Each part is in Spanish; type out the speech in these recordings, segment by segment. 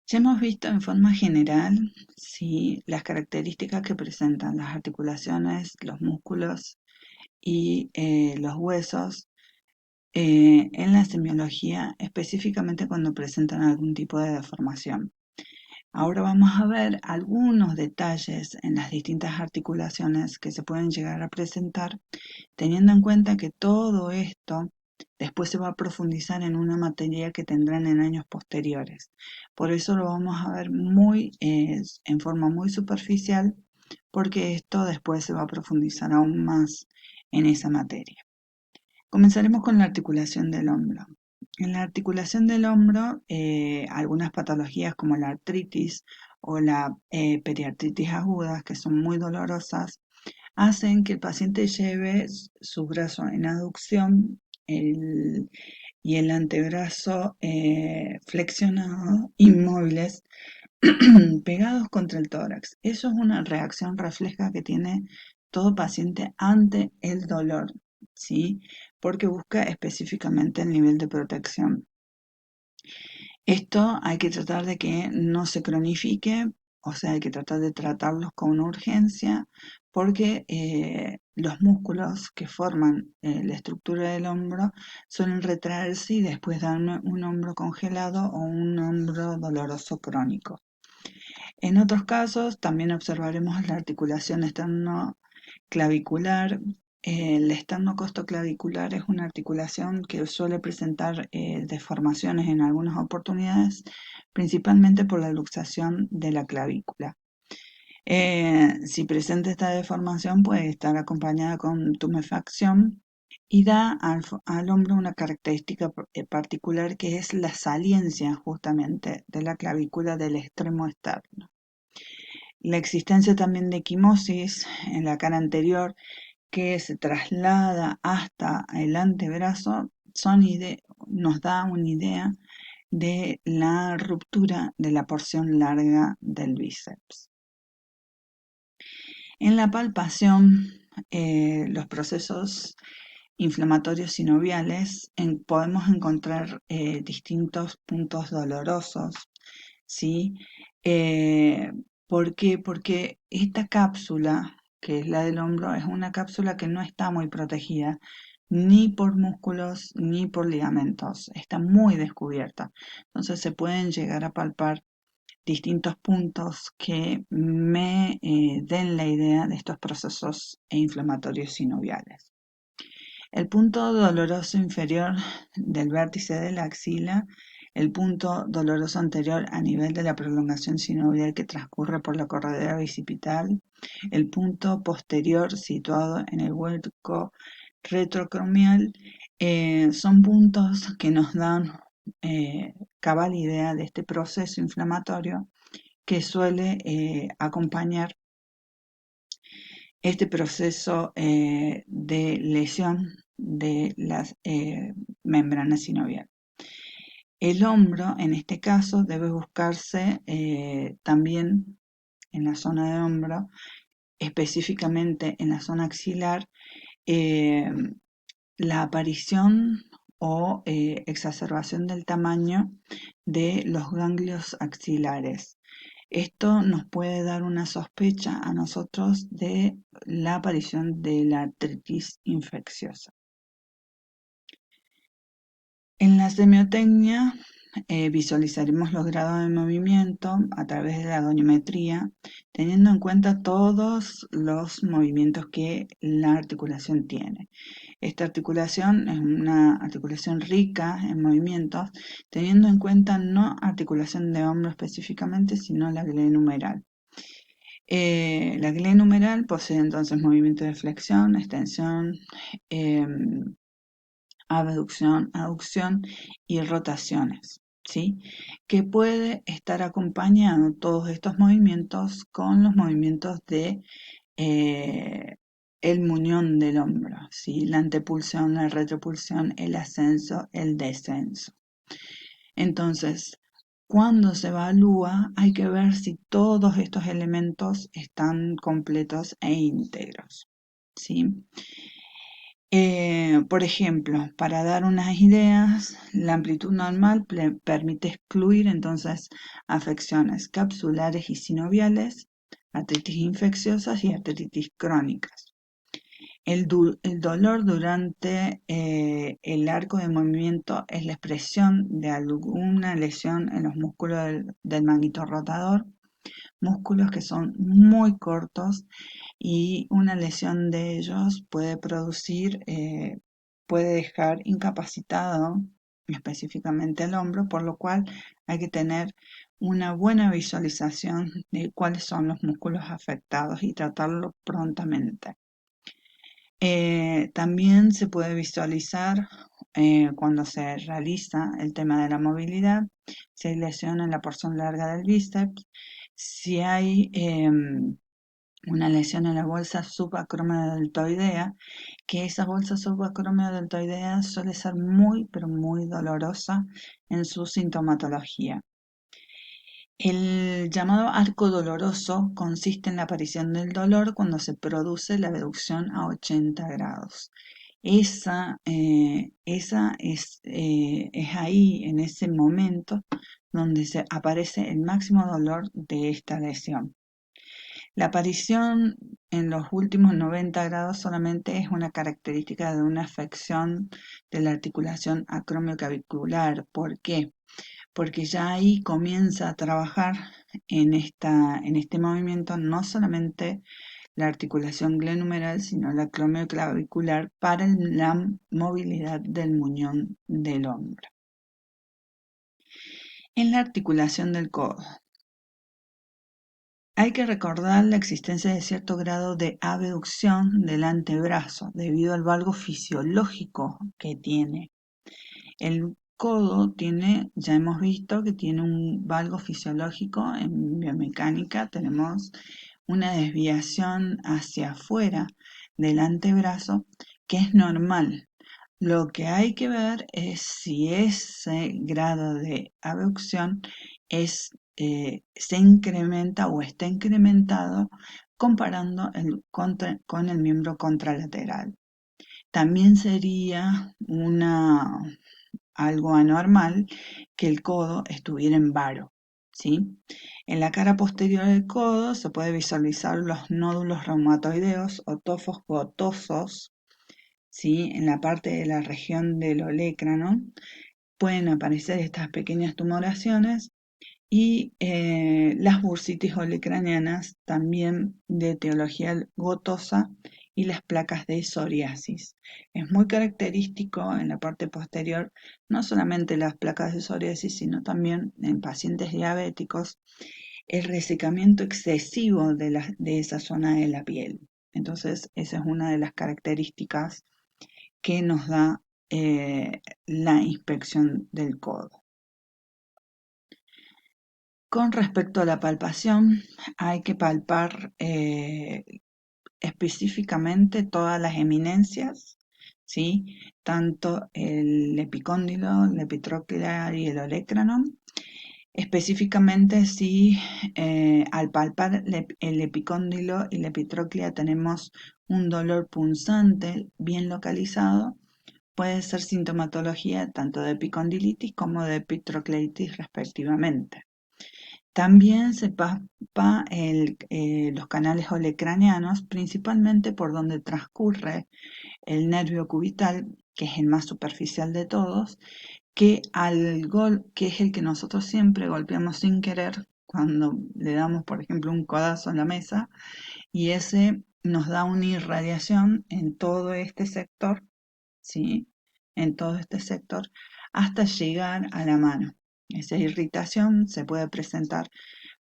Ya hemos visto en forma general, sí, las características que presentan las articulaciones, los músculos y los huesos en la semiología, específicamente cuando presentan algún tipo de deformación. Ahora vamos a ver algunos detalles en las distintas articulaciones que se pueden llegar a presentar, teniendo en cuenta que todo esto después se va a profundizar en una materia que tendrán en años posteriores. Por eso lo vamos a ver en forma muy superficial, porque esto después se va a profundizar aún más en esa materia. Comenzaremos con la articulación del hombro. En la articulación del hombro, algunas patologías como la artritis o la periartritis agudas, que son muy dolorosas, hacen que el paciente lleve su brazo en aducción y el antebrazo flexionado, inmóviles, pegados contra el tórax. Eso es una reacción refleja que tiene todo paciente ante el dolor, ¿sí? Porque busca específicamente el nivel de protección. Esto hay que tratar de que no se cronifique, o sea, hay que tratar de tratarlos con urgencia, porque los músculos que forman la estructura del hombro suelen retraerse y después dan un hombro congelado o un hombro doloroso crónico. En otros casos también observaremos la articulación esternoclavicular. El esternocostoclavicular es una articulación que suele presentar deformaciones en algunas oportunidades, principalmente por la luxación de la clavícula. Si presenta esta deformación puede estar acompañada con tumefacción y da al hombro una característica particular que es la saliencia justamente de la clavícula del extremo externo. La existencia también de equimosis en la cara anterior que se traslada hasta el antebrazo nos da una idea de la ruptura de la porción larga del bíceps. En la palpación, los procesos inflamatorios sinoviales podemos encontrar distintos puntos dolorosos, ¿sí? Eh, ¿Por qué? Porque esta cápsula, que es la del hombro, es una cápsula que no está muy protegida ni por músculos ni por ligamentos, está muy descubierta. Entonces se pueden llegar a palpar distintos puntos que me den la idea de estos procesos inflamatorios sinoviales. El punto doloroso inferior del vértice de la axila, el punto doloroso anterior a nivel de la prolongación sinovial que transcurre por la corredera bicipital, el punto posterior situado en el hueco retrocromial, son puntos que nos dan cabal idea de este proceso inflamatorio que suele acompañar este proceso de lesión de las membranas sinoviales. El hombro, en este caso, debe buscarse también en la zona de hombro, específicamente en la zona axilar, eh, la aparición o exacerbación del tamaño de los ganglios axilares. Esto nos puede dar una sospecha a nosotros de la aparición de la artritis infecciosa. En la semiotecnia visualizaremos los grados de movimiento a través de la goniometría, teniendo en cuenta todos los movimientos que la articulación tiene. Esta articulación es una articulación rica en movimientos, teniendo en cuenta no articulación de hombro específicamente, sino la glenohumeral. La glenohumeral posee entonces movimiento de flexión, extensión, abducción, aducción y rotaciones, ¿sí? Que puede estar acompañado todos estos movimientos con los movimientos de el muñón del hombro, ¿sí? La antepulsión, la retropulsión, el ascenso, el descenso. Entonces, cuando se evalúa, hay que ver si todos estos elementos están completos e íntegros, ¿sí? Por ejemplo, para dar unas ideas, la amplitud normal permite excluir entonces afecciones capsulares y sinoviales, artritis infecciosas y artritis crónicas. El dolor durante el arco de movimiento es la expresión de alguna lesión en los músculos del manguito rotador, músculos que son muy cortos y una lesión de ellos puede dejar incapacitado específicamente el hombro, por lo cual hay que tener una buena visualización de cuáles son los músculos afectados y tratarlo prontamente. También se puede visualizar cuando se realiza el tema de la movilidad, si hay lesión en la porción larga del bíceps, si hay una lesión en la bolsa subacromial-deltoidea, que esa bolsa subacromial-deltoidea suele ser muy, pero muy dolorosa en su sintomatología. El llamado arco doloroso consiste en la aparición del dolor cuando se produce la abducción a 80 grados. Es ahí, en ese momento, donde se aparece el máximo dolor de esta lesión. La aparición en los últimos 90 grados solamente es una característica de una afección de la articulación acromioclavicular. ¿Por qué? Porque ya ahí comienza a trabajar en este movimiento no solamente la articulación glenumeral, sino la acromioclavicular para la movilidad del muñón del hombro. En la articulación del codo, hay que recordar la existencia de cierto grado de abducción del antebrazo debido al valgo fisiológico que tiene. El codo tiene, ya hemos visto que tiene un valgo fisiológico en biomecánica, tenemos una desviación hacia afuera del antebrazo que es normal. Lo que hay que ver es si ese grado de abducción se incrementa o está incrementado comparando con el miembro contralateral. También sería algo anormal que el codo estuviera en varo, ¿sí? En la cara posterior del codo se puede visualizar los nódulos reumatoideos o tofos gotosos, ¿sí? En la parte de la región del olecrano pueden aparecer estas pequeñas tumoraciones y las bursitis olecranianas, también de etiología gotosa, y las placas de psoriasis. Es muy característico en la parte posterior, no solamente las placas de psoriasis, sino también en pacientes diabéticos, el resecamiento excesivo de esa zona de la piel. Entonces, esa es una de las características que nos da la inspección del codo. Con respecto a la palpación, hay que palpar específicamente todas las eminencias, ¿sí? Tanto el epicóndilo, el epitróclea y el olecranon. Específicamente si al palpar el epicóndilo y la epitróclea tenemos un dolor punzante bien localizado, puede ser sintomatología tanto de epicondilitis como de epitrocleitis respectivamente. También se palpa los canales olecranianos, principalmente por donde transcurre el nervio cubital, que es el más superficial de todos, que es el que nosotros siempre golpeamos sin querer cuando le damos, por ejemplo, un codazo en la mesa, y ese nos da una irradiación en todo este sector, ¿sí? En todo este sector, hasta llegar a la mano. Esa irritación se puede presentar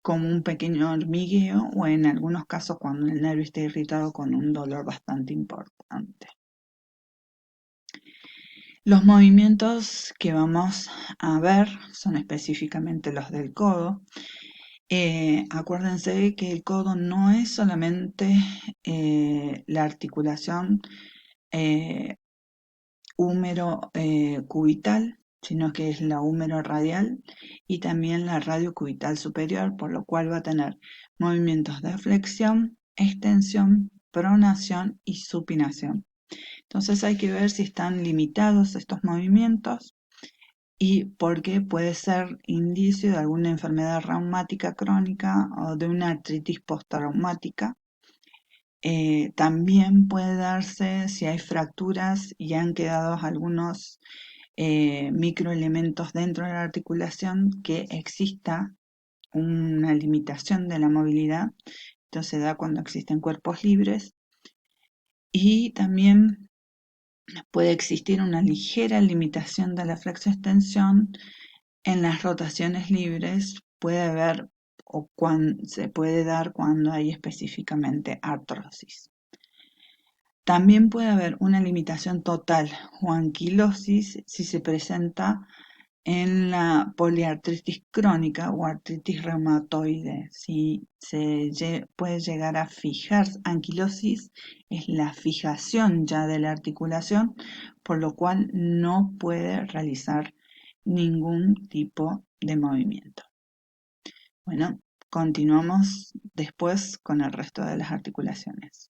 como un pequeño hormigueo o en algunos casos cuando el nervio está irritado con un dolor bastante importante. Los movimientos que vamos a ver son específicamente los del codo. Acuérdense que el codo no es solamente la articulación húmero cubital, sino que es la húmero radial y también la radio cubital superior, por lo cual va a tener movimientos de flexión, extensión, pronación y supinación. Entonces hay que ver si están limitados estos movimientos y porque puede ser indicio de alguna enfermedad reumática crónica o de una artritis postraumática. También puede darse si hay fracturas y han quedado algunos microelementos dentro de la articulación, que exista una limitación de la movilidad. Esto se da cuando existen cuerpos libres, y también puede existir una ligera limitación de la flexo-extensión en las rotaciones libres. Puede haber se puede dar cuando hay específicamente artrosis. También puede haber una limitación total o anquilosis si se presenta en la poliartritis crónica o artritis reumatoide. Si puede llegar a fijar, anquilosis es la fijación ya de la articulación, por lo cual no puede realizar ningún tipo de movimiento. Bueno, continuamos después con el resto de las articulaciones.